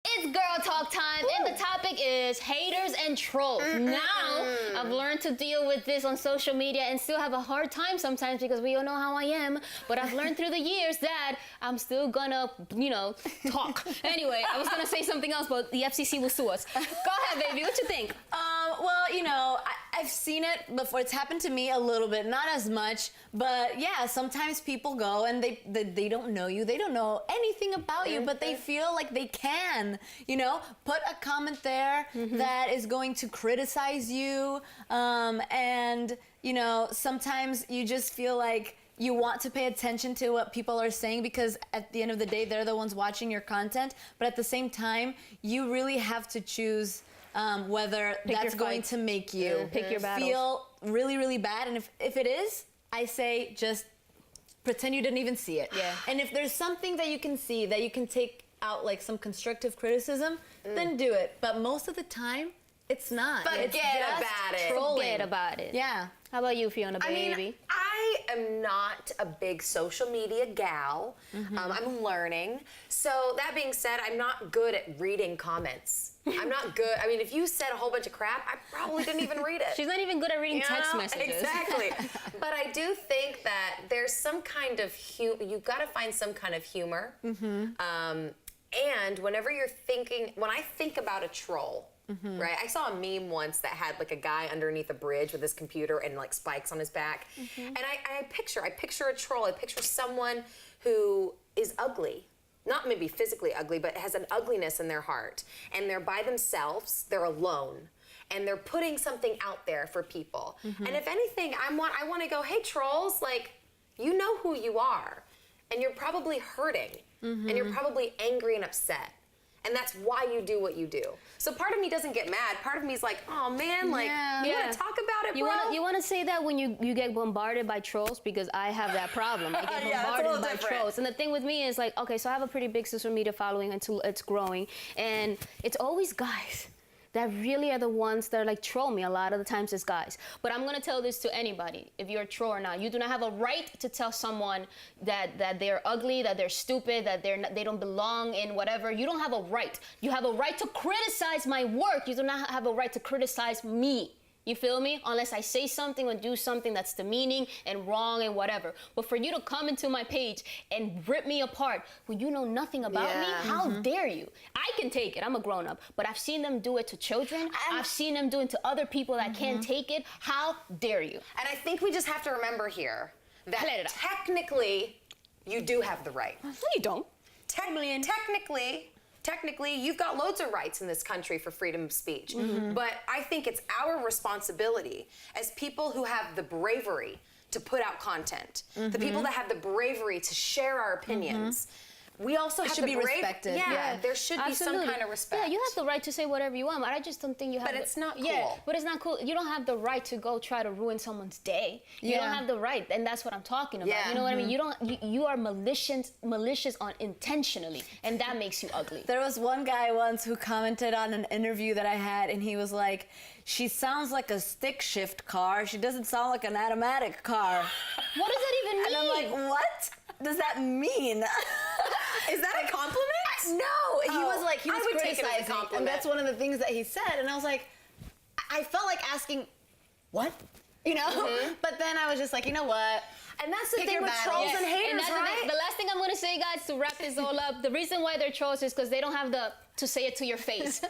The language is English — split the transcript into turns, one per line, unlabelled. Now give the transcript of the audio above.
It's girl talk time, and the topic is haters and trolls. Now, I've learned to deal with this on social media and still have a hard time sometimes because we all know how I am, but I've learned through the years that I'm still gonna, talk. Anyway, I was gonna say something else, but the FCC will sue us. Go ahead, baby, what you think?
I've seen it before. It's happened to me a little bit, not as much, but yeah, sometimes people go and they don't know you, they don't know anything about you, but they feel like they can, put a comment there that is going to criticize you, and sometimes you just feel like you want to pay attention to what people are saying because at the end of the day, they're the ones watching your content, but at the same time, you really have to choose whether that's going to make you feel really, really bad. And if it is, I say just pretend you didn't even see it.
Yeah.
And if there's something that you can see, that you can take out like some constructive criticism, then do it. But most of the time, it's not.
Forget about it.
Forget about it.
Yeah.
How about you, Fiona, baby?
I mean, I am not a big social media gal. I'm learning. So that being said, I'm not good at reading comments. I'm not good. I mean, if you said a whole bunch of crap, I probably didn't even read it.
She's not even good at reading text messages.
Exactly. But I do think that there's some kind of you've got to find some kind of humor. And whenever you're thinking, when I think about a troll, right? I saw a meme once that had like a guy underneath a bridge with his computer and like spikes on his back. And I picture a troll. I picture someone who is ugly. Not maybe physically ugly, but has an ugliness in their heart. And they're by themselves, they're alone. And they're putting something out there for people. And if anything, I want to go, hey trolls, like, you know who you are. And you're probably hurting. And you're probably angry and upset. And that's why you do what you do. So part of me doesn't get mad. Part of me is like, oh man, like, you want to talk about it, bro?
You want to say that when you get bombarded by trolls? Because I have that problem. I get bombarded by trolls. And the thing with me is like, okay, so I have a pretty big social media following until it's growing. And it's always guys that really are the ones that are like troll me. A lot of the times it's guys. But I'm gonna tell this to anybody, if you're a troll or not. You do not have a right to tell someone that they're ugly, that they're stupid, that they don't belong in whatever. You don't have a right. You have a right to criticize my work. You do not have a right to criticize me. You feel me? Unless I say something or do something that's demeaning and wrong and whatever. But for you to come into my page and rip me apart when you know nothing about me, how dare you? I can take it, I'm a grown up, but I've seen them do it to children. I've seen them do it to other people that can't take it. How dare you?
And I think we just have to remember here that technically, you do have the right.
No, you don't.
Technically, you've got loads of rights in this country for freedom of speech. But I think it's our responsibility as people who have the bravery to put out content, the people that have the bravery to share our opinions. We also have
should be respected.
Yeah, there should be some kind of respect.
Yeah, you have the right to say whatever you want, but I just don't think you have.
But it's not cool.
Yeah, but it's not cool. You don't have the right to go try to ruin someone's day. You don't have the right, and that's what I'm talking about. You know what I mean? You are malicious intentionally, and that makes you ugly.
There was one guy once who commented on an interview that I had, and he was like, "She sounds like a stick shift car. She doesn't sound like an automatic car."
What does that even mean?
And I'm like, what does that mean?
Is that a compliment?
No, he was like, he was
I would take it as a
criticizing,
compliment.
and that's one of the things that he said, and I was like, I felt like asking, what? But then I was just like, you know what?
And that's the thing with trolls and haters, right?
The last thing I'm gonna say, guys, to wrap this all up, the reason why they're trolls is because they don't have to say it to your face.